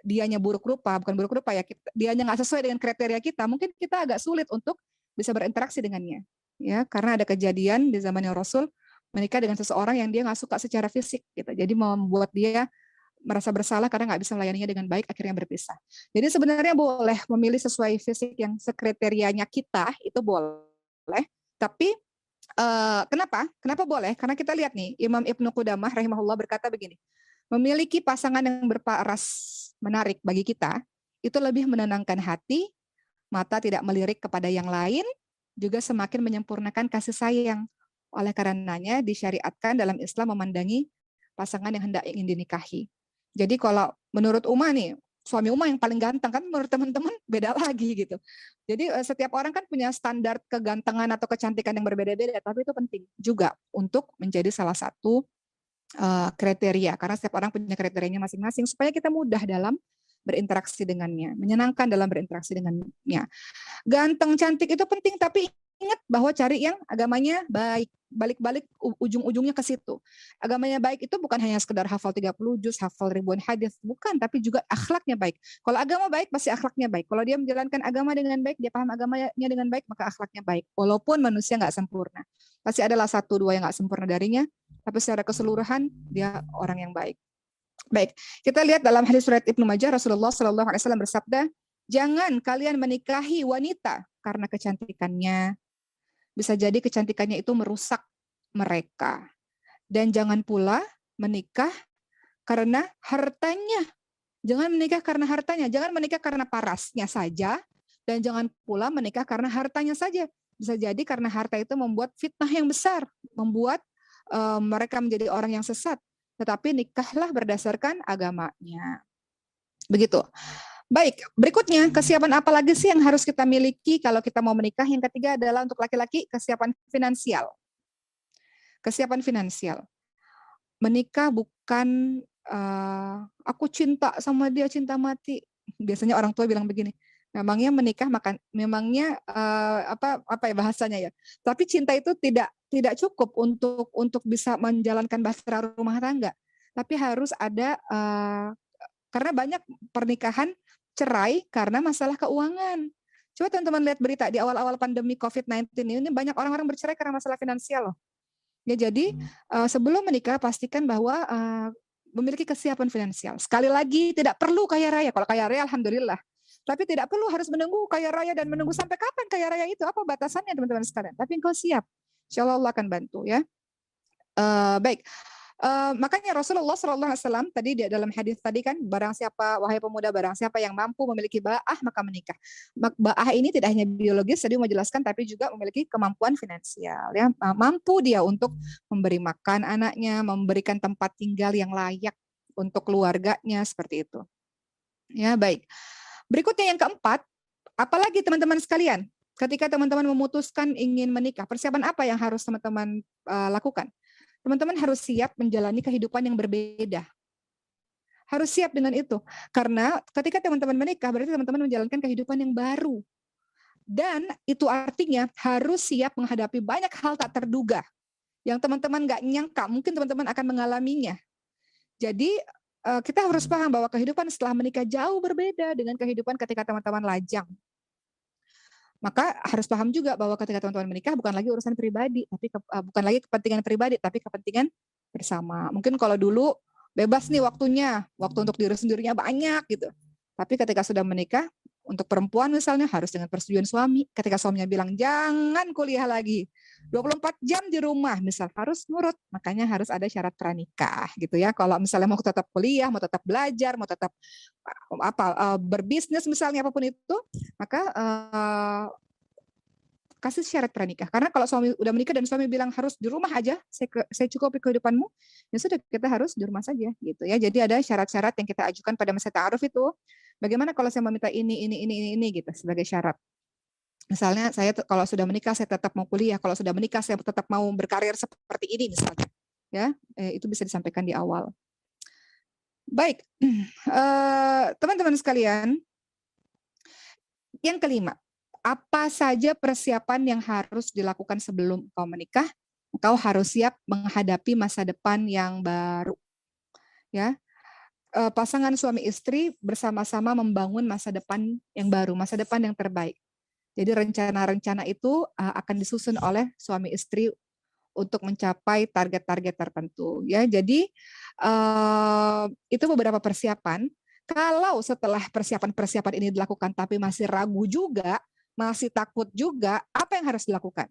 dianya buruk rupa, bukan buruk rupa ya, dianya nggak sesuai dengan kriteria kita, mungkin kita agak sulit untuk bisa berinteraksi dengannya. Ya, karena ada kejadian di zamannya Rasul menikah dengan seseorang yang dia nggak suka secara fisik, gitu. Jadi membuat dia merasa bersalah karena nggak bisa melayaninya dengan baik, akhirnya berpisah. Jadi sebenarnya boleh memilih sesuai fisik yang sekriterianya kita, itu boleh. Tapi kenapa? Kenapa boleh? Karena kita lihat nih, Imam Ibnu Qudamah rahimahullah berkata begini, memiliki pasangan yang berparas menarik bagi kita, itu lebih menenangkan hati, mata tidak melirik kepada yang lain, juga semakin menyempurnakan kasih sayang. Oleh karenanya disyariatkan dalam Islam memandangi pasangan yang hendak ingin dinikahi. Jadi kalau menurut Uma nih, suami Uma yang paling ganteng, kan menurut teman-teman beda lagi gitu. Jadi setiap orang kan punya standar kegantengan atau kecantikan yang berbeda-beda, tapi itu penting juga untuk menjadi salah satu kriteria, karena setiap orang punya kriterianya masing-masing supaya kita mudah dalam berinteraksi dengannya, menyenangkan dalam berinteraksi dengannya. Ganteng, cantik itu penting, tapi ingat bahwa cari yang agamanya baik. Balik-balik ujung-ujungnya ke situ. Agamanya baik itu bukan hanya sekedar hafal 30 juz, hafal ribuan hadis, bukan, tapi juga akhlaknya baik. Kalau agama baik, pasti akhlaknya baik. Kalau dia menjalankan agama dengan baik, dia paham agamanya dengan baik, maka akhlaknya baik. Walaupun manusia nggak sempurna. Pasti adalah 1-2 yang nggak sempurna darinya, tapi secara keseluruhan dia orang yang baik. Baik, kita lihat dalam hadis riwayat Ibnu Majah, Rasulullah SAW bersabda, jangan kalian menikahi wanita karena kecantikannya. Bisa jadi kecantikannya itu merusak mereka. Dan jangan pula menikah karena hartanya. Jangan menikah karena hartanya. Jangan menikah karena parasnya saja. Dan jangan pula menikah karena hartanya saja. Bisa jadi karena harta itu membuat fitnah yang besar. Membuat mereka menjadi orang yang sesat. Tetapi nikahlah berdasarkan agamanya. Begitu. Baik, berikutnya kesiapan apa lagi sih yang harus kita miliki kalau kita mau menikah? Yang ketiga adalah untuk laki-laki kesiapan finansial. Kesiapan finansial. Menikah bukan aku cinta sama dia, cinta mati. Biasanya orang tua bilang begini, memangnya menikah memangnya apa ya bahasanya ya. Tapi cinta itu tidak cukup untuk bisa menjalankan bahtera rumah tangga. Tapi harus ada karena banyak pernikahan cerai karena masalah keuangan. Coba teman-teman lihat berita di awal-awal pandemi COVID-19 ini banyak orang-orang bercerai karena masalah finansial loh. Ya jadi sebelum menikah pastikan bahwa memiliki kesiapan finansial. Sekali lagi tidak perlu kaya raya. Kalau kaya raya alhamdulillah. Tapi tidak perlu harus menunggu kaya raya dan menunggu sampai kapan kaya raya itu. Apa batasannya teman-teman sekalian? Tapi engkau siap. Insya Allah akan bantu ya. Baik. Makanya Rasulullah SAW tadi di dalam hadis tadi kan, barang siapa, wahai pemuda, barang siapa yang mampu memiliki ba'ah maka menikah. Ba'ah ini tidak hanya biologis, tadi mau jelaskan, tapi juga memiliki kemampuan finansial. Ya, mampu dia untuk memberi makan anaknya, memberikan tempat tinggal yang layak untuk keluarganya seperti itu. Ya baik. Berikutnya yang keempat, apalagi teman-teman sekalian, ketika teman-teman memutuskan ingin menikah, persiapan apa yang harus teman-teman lakukan? Teman-teman harus siap menjalani kehidupan yang berbeda. Harus siap dengan itu. Karena ketika teman-teman menikah, berarti teman-teman menjalankan kehidupan yang baru. Dan itu artinya harus siap menghadapi banyak hal tak terduga. Yang teman-teman nggak nyangka, mungkin teman-teman akan mengalaminya. Jadi kita harus paham bahwa kehidupan setelah menikah jauh berbeda dengan kehidupan ketika teman-teman lajang. Maka harus paham juga bahwa ketika teman-teman menikah bukan lagi urusan pribadi, tapi bukan lagi kepentingan pribadi, tapi kepentingan bersama. Mungkin kalau dulu bebas nih waktunya, waktu untuk diri sendirinya banyak gitu. Tapi ketika sudah menikah, untuk perempuan misalnya harus dengan persetujuan suami. Ketika suaminya bilang jangan kuliah lagi, 24 jam di rumah, misal harus nurut. Makanya harus ada syarat pranikah gitu ya. Kalau misalnya mau tetap kuliah, mau tetap belajar, mau tetap berbisnis misalnya apapun itu, maka kasih syarat pranikah. Karena kalau suami udah menikah dan suami bilang harus di rumah aja, saya cukupi kehidupanmu, ya sudah kita harus di rumah saja gitu ya. Jadi ada syarat-syarat yang kita ajukan pada masa ta'aruf itu. Bagaimana kalau saya meminta ini gitu sebagai syarat. Misalnya saya kalau sudah menikah saya tetap mau kuliah, kalau sudah menikah saya tetap mau berkarir seperti ini misalnya. Ya, itu bisa disampaikan di awal. Baik, teman-teman sekalian, yang kelima, apa saja persiapan yang harus dilakukan sebelum kau menikah? Kau harus siap menghadapi masa depan yang baru. Ya, pasangan suami istri bersama-sama membangun masa depan yang baru, masa depan yang terbaik. Jadi rencana-rencana itu akan disusun oleh suami istri untuk mencapai target-target tertentu. Ya, jadi itu beberapa persiapan. Kalau setelah persiapan-persiapan ini dilakukan tapi masih ragu juga, masih takut juga, apa yang harus dilakukan?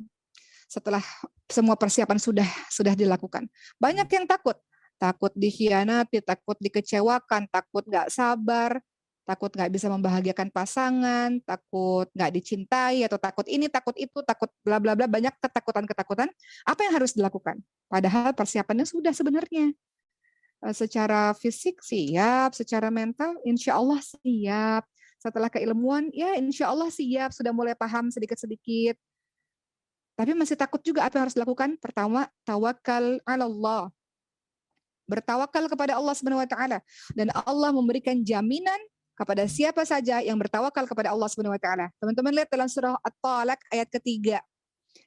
Setelah semua persiapan sudah dilakukan, banyak yang takut dikhianati, takut dikecewakan, takut nggak sabar, takut nggak bisa membahagiakan pasangan, takut nggak dicintai, atau takut ini, takut itu, takut bla bla bla, banyak ketakutan-ketakutan. Apa yang harus dilakukan? Padahal persiapannya sudah sebenarnya. Secara fisik siap, secara mental insya Allah siap. Setelah keilmuan, ya insya Allah siap, sudah mulai paham sedikit-sedikit. Tapi masih takut juga, apa yang harus dilakukan? Pertama, tawakal 'ala Allah. Bertawakal kepada Allah Subhanahu wa taala, dan Allah memberikan jaminan kepada siapa saja yang bertawakal kepada Allah Subhanahu wa taala. Teman-teman lihat dalam surah At-Talaq ayat ketiga.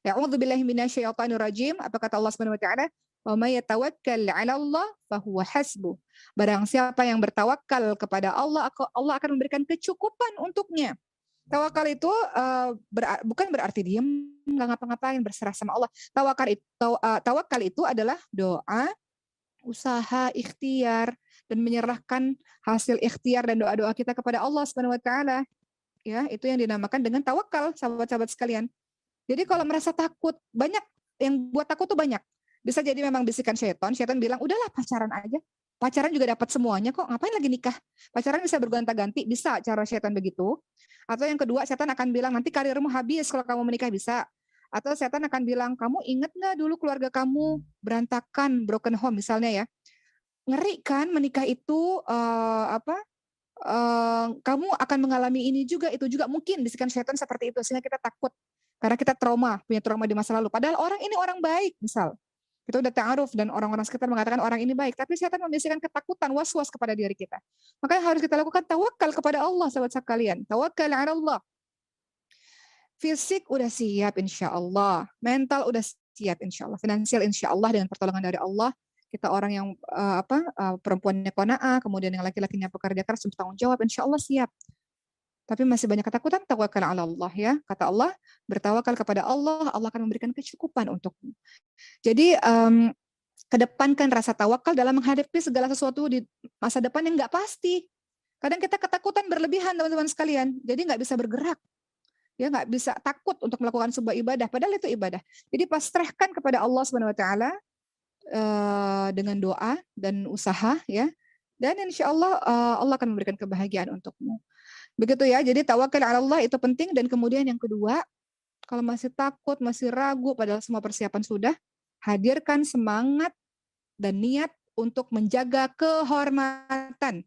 A'udzubillahi minasyaitonir rajim. Apa kata Allah Subhanahu wa taala? Wa may yatawakkal 'ala Allah fahuwa hasbuh. Barang siapa yang bertawakal kepada Allah, Allah akan memberikan kecukupan untuknya. Tawakal itu bukan berarti diam, nggak ngapa-ngapain, berserah sama Allah. Tawakal itu adalah doa, usaha, ikhtiar, dan menyerahkan hasil ikhtiar dan doa-doa kita kepada Allah Subhanahu wa taala. Ya, itu yang dinamakan dengan tawakal, sahabat-sahabat sekalian. Jadi kalau merasa takut, banyak yang buat takut tuh banyak. Bisa jadi memang bisikan syaitan bilang, udahlah pacaran aja. Pacaran juga dapat semuanya kok, ngapain lagi nikah? Pacaran bisa bergonta-ganti, bisa cara syaitan begitu. Atau yang kedua, syaitan akan bilang, nanti karirmu habis kalau kamu menikah, bisa. Atau setan akan bilang, kamu ingat nggak dulu keluarga kamu berantakan, broken home misalnya ya. Ngeri kan menikah itu kamu akan mengalami ini juga, itu juga, mungkin bisikan setan seperti itu sehingga kita takut karena kita punya trauma di masa lalu. Padahal orang ini orang baik, misal kita udah ta'aruf dan orang-orang sekitar mengatakan orang ini baik, tapi setan membisikkan ketakutan, was-was kepada diri kita. Maka yang harus kita lakukan tawakal kepada Allah, sahabat sekalian. Tawakal 'ala Allah. Fisik udah siap insya Allah, mental udah siap insya Allah, finansial insya Allah dengan pertolongan dari Allah. Kita orang yang perempuannya qanaah, kemudian yang laki-lakinya pekerja keras bertanggung jawab, insya Allah siap. Tapi masih banyak ketakutan, tawakkal 'ala Allah ya. Kata Allah, bertawakal kepada Allah, Allah akan memberikan kecukupan untukmu. Jadi kedepankan rasa tawakal dalam menghadapi segala sesuatu di masa depan yang nggak pasti. Kadang kita ketakutan berlebihan teman-teman sekalian, jadi nggak bisa bergerak. Ya nggak bisa, takut untuk melakukan sebuah ibadah, padahal itu ibadah. Jadi pasrahkan kepada Allah Subhanahu Wa Taala dengan doa dan usaha ya, dan insya Allah Allah akan memberikan kebahagiaan untukmu. Begitu ya, jadi tawakal 'ala Allah itu penting. Dan kemudian yang kedua, kalau masih takut, masih ragu, padahal semua persiapan sudah, hadirkan semangat dan niat untuk menjaga kehormatan.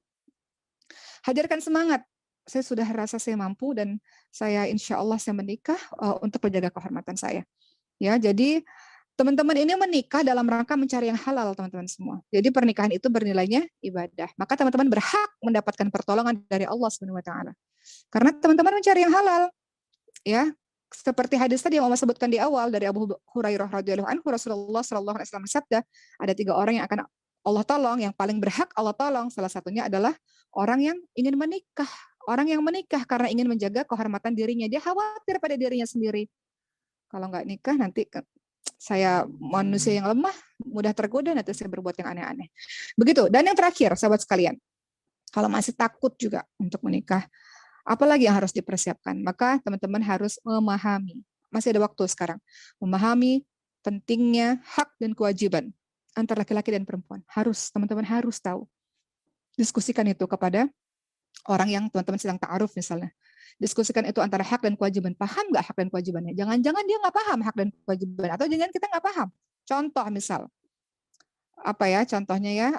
Hadirkan semangat. Saya sudah rasa saya mampu dan saya insya Allah saya menikah untuk menjaga kehormatan saya. Ya, jadi teman-teman ini menikah dalam rangka mencari yang halal, teman-teman semua. Jadi pernikahan itu bernilainya ibadah. Maka teman-teman berhak mendapatkan pertolongan dari Allah Subhanahu wa taala. Karena teman-teman mencari yang halal. Ya, seperti hadis tadi yang Mama sebutkan di awal dari Abu Hurairah radhiyallahu anhu, Rasulullah sallallahu alaihi wasallam bersabda, ada 3 orang yang akan Allah tolong, yang paling berhak Allah tolong. Salah satunya adalah orang yang ingin menikah. Orang yang menikah karena ingin menjaga kehormatan dirinya. Dia khawatir pada dirinya sendiri. Kalau nggak nikah nanti saya manusia yang lemah, mudah tergoda, nanti saya berbuat yang aneh-aneh. Begitu. Dan yang terakhir, sahabat sekalian, kalau masih takut juga untuk menikah, apalagi yang harus dipersiapkan? Maka teman-teman harus memahami, masih ada waktu sekarang, memahami pentingnya hak dan kewajiban antara laki-laki dan perempuan. Teman-teman harus tahu. Diskusikan itu kepada orang yang teman-teman sedang ta'aruf misalnya. Diskusikan itu antara hak dan kewajiban. Paham nggak hak dan kewajibannya? Jangan-jangan dia nggak paham hak dan kewajiban. Atau jangan kita nggak paham. Contoh misal, apa ya contohnya ya,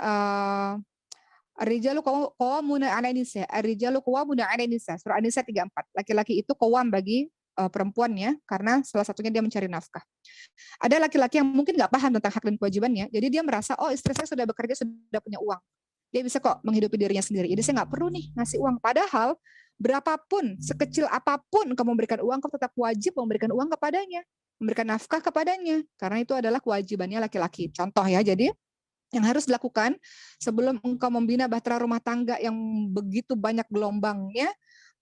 Ar-rijalu qawwamuna 'alan nisa. Ar-rijalu qawwamuna 'alan nisa. Surah An-Nisa 34. Laki-laki itu qawwam bagi perempuannya karena salah satunya dia mencari nafkah. Ada laki-laki yang mungkin nggak paham tentang hak dan kewajibannya, jadi dia merasa, oh istri saya sudah bekerja, sudah punya uang. Dia bisa kok menghidupi dirinya sendiri. Jadi saya nggak perlu nih ngasih uang. Padahal berapapun, sekecil apapun kamu memberikan uang, kamu tetap wajib memberikan uang kepadanya, memberikan nafkah kepadanya, karena itu adalah kewajibannya laki-laki. Contoh ya, jadi yang harus dilakukan sebelum engkau membina bahtera rumah tangga yang begitu banyak gelombangnya,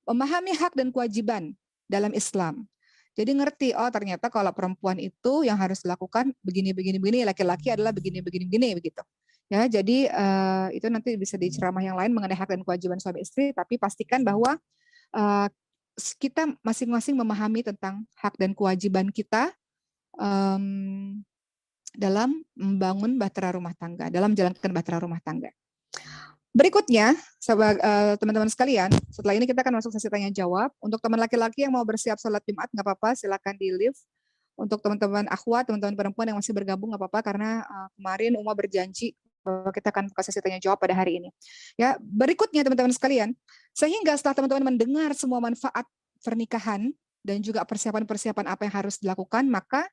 memahami hak dan kewajiban dalam Islam. Jadi ngerti, oh ternyata kalau perempuan itu yang harus dilakukan begini, laki-laki adalah begini, begitu. Ya, jadi itu nanti bisa di ceramah yang lain mengenai hak dan kewajiban suami istri, tapi pastikan bahwa kita masing-masing memahami tentang hak dan kewajiban kita dalam membangun bahtera rumah tangga, dalam menjalankan bahtera rumah tangga. Berikutnya, teman-teman sekalian, setelah ini kita akan masuk sesi tanya jawab. Untuk teman laki-laki yang mau bersiap sholat Jumat, nggak apa-apa, silakan di live. Untuk teman-teman akhwat, teman-teman perempuan yang masih bergabung, nggak apa-apa, karena kemarin Uma berjanji bahwa kita akan buka sesi tanya jawab pada hari ini. Ya, berikutnya teman-teman sekalian, sehingga setelah teman-teman mendengar semua manfaat pernikahan dan juga persiapan-persiapan apa yang harus dilakukan, maka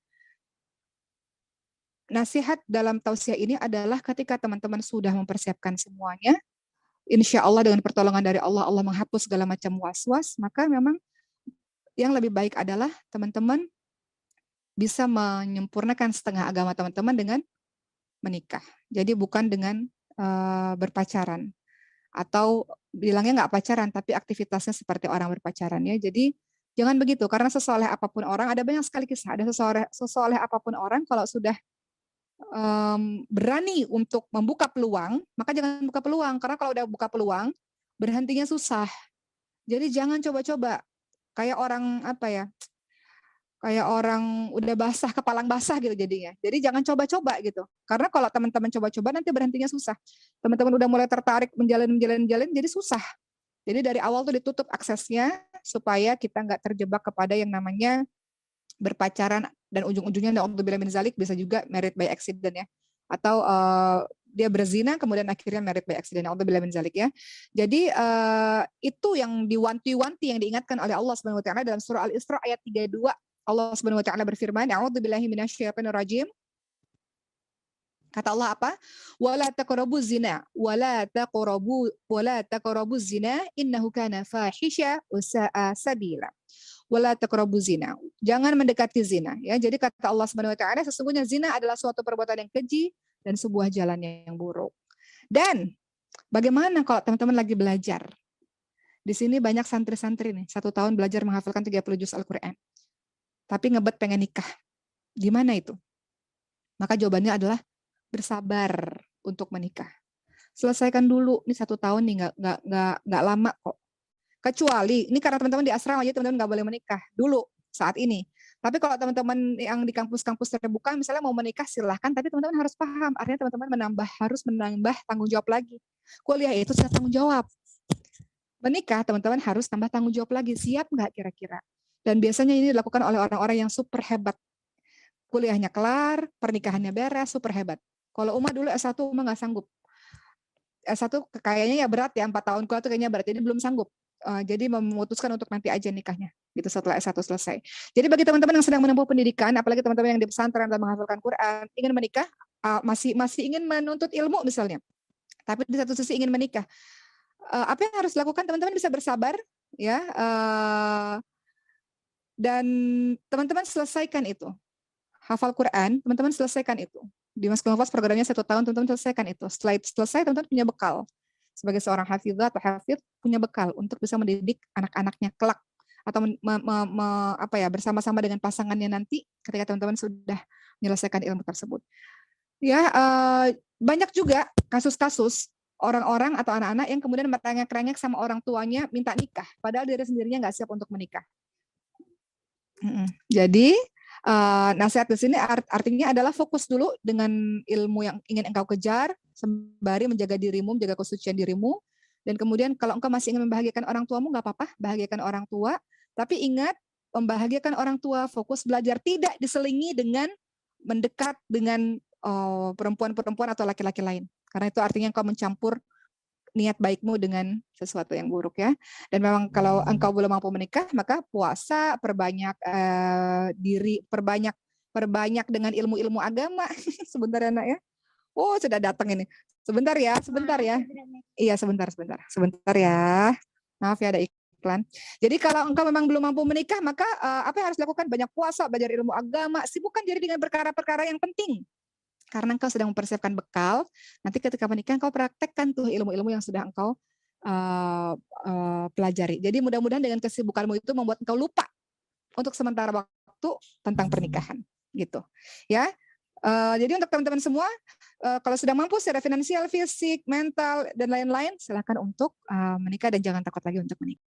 nasihat dalam tausiah ini adalah ketika teman-teman sudah mempersiapkan semuanya, insya Allah dengan pertolongan dari Allah, Allah menghapus segala macam was-was, maka memang yang lebih baik adalah teman-teman bisa menyempurnakan setengah agama teman-teman dengan menikah. Jadi bukan dengan berpacaran. Atau bilangnya nggak pacaran, tapi aktivitasnya seperti orang berpacaran ya. Jadi jangan begitu, karena sesoleh apapun orang, ada banyak sekali kisah, ada sesoleh apapun orang, kalau sudah berani untuk membuka peluang, maka jangan buka peluang, karena kalau udah buka peluang berhentinya susah. Jadi jangan coba-coba kayak orang apa ya, kayak orang udah basah kepalang basah gitu jadinya. Jadi jangan coba-coba gitu, karena kalau teman-teman coba-coba nanti berhentinya susah. Teman-teman udah mulai tertarik menjalin jadi susah. Jadi dari awal tuh ditutup aksesnya supaya kita nggak terjebak kepada yang namanya berpacaran dan ujung-ujungnya na'udzubillah min zalik bisa juga married by accident ya, atau dia berzina kemudian akhirnya married by accident, na'udzubillah min zalik ya. Jadi itu yang diwanti-wanti, yang diingatkan oleh Allah Subhanahu wa taala dalam surah Al-Isra ayat 32. Allah Subhanahu wa taala berfirman, a'udzubillahi minasyaitonir rajim. Kata Allah apa? Wala taqrabuz zina, wala taqrabuz zina innahu kana fahisha wa sa'a sabila. Wala taqrabuz zina. Jangan mendekati zina ya. Jadi kata Allah Subhanahu wa taala, sesungguhnya zina adalah suatu perbuatan yang keji dan sebuah jalan yang buruk. Dan bagaimana kalau teman-teman lagi belajar? Di sini banyak santri-santri nih, 1 tahun belajar menghafalkan 30 juz Al-Quran. Tapi ngebet pengen nikah. Gimana itu? Maka jawabannya adalah bersabar untuk menikah. Selesaikan dulu, nih 1 tahun nih, nggak lama kok. Kecuali, ini karena teman-teman di asrama, jadi teman-teman nggak boleh menikah dulu, saat ini. Tapi kalau teman-teman yang di kampus-kampus terbuka, misalnya mau menikah silahkan, tapi teman-teman harus paham, artinya teman-teman harus menambah tanggung jawab lagi. Kuliah itu sudah tanggung jawab. Menikah, teman-teman harus tambah tanggung jawab lagi. Siap nggak kira-kira? Dan biasanya ini dilakukan oleh orang-orang yang super hebat. Kuliahnya kelar, pernikahannya beres, super hebat. Kalau Uma dulu S1, Uma nggak sanggup. S1 kayaknya ya berat ya, 4 tahun kuliah itu kayaknya berat, jadi belum sanggup. Jadi memutuskan untuk nanti aja nikahnya, gitu setelah S1 selesai. Jadi bagi teman-teman yang sedang menempuh pendidikan, apalagi teman-teman yang di pesantren atau menghafalkan Quran, ingin menikah, masih ingin menuntut ilmu misalnya, tapi di satu sisi ingin menikah, apa yang harus dilakukan? Teman-teman bisa bersabar, ya, dan teman-teman selesaikan itu. Hafal Quran, teman-teman selesaikan itu. Di Mas Nafas programnya 1 tahun, teman-teman selesaikan itu. Setelah selesai, teman-teman punya bekal. Sebagai seorang hafizah atau hafid, punya bekal untuk bisa mendidik anak-anaknya kelak. Atau bersama-sama dengan pasangannya nanti ketika teman-teman sudah menyelesaikan ilmu tersebut. Ya, banyak juga kasus-kasus orang-orang atau anak-anak yang kemudian merengek-rengek sama orang tuanya minta nikah, padahal diri sendirinya nggak siap untuk menikah. Jadi nasihat di sini artinya adalah fokus dulu dengan ilmu yang ingin engkau kejar, sembari menjaga dirimu, menjaga kesucian dirimu, dan kemudian kalau engkau masih ingin membahagiakan orang tuamu, nggak apa-apa, bahagiakan orang tua, tapi ingat, membahagiakan orang tua, fokus belajar, tidak diselingi dengan mendekat dengan perempuan-perempuan atau laki-laki lain. Karena itu artinya engkau mencampur niat baikmu dengan sesuatu yang buruk ya. Dan memang kalau engkau belum mampu menikah, maka puasa, perbanyak diri, perbanyak dengan ilmu-ilmu agama. Sebentar ya, Nak ya. Oh, sudah datang ini. Sebentar ya. Iya, sebentar ya. Maaf ya ada iklan. Jadi kalau engkau memang belum mampu menikah, maka apa yang harus dilakukan? Banyak puasa, belajar ilmu agama, sibukkan diri dengan perkara-perkara yang penting. Karena engkau sedang mempersiapkan bekal, nanti ketika menikah engkau praktekkan tuh ilmu-ilmu yang sudah engkau pelajari. Jadi mudah-mudahan dengan kesibukanmu itu membuat engkau lupa untuk sementara waktu tentang pernikahan, gitu. Ya. Jadi untuk teman-teman semua, kalau sudah mampu secara finansial, fisik, mental, dan lain-lain, silakan untuk menikah dan jangan takut lagi untuk menikah.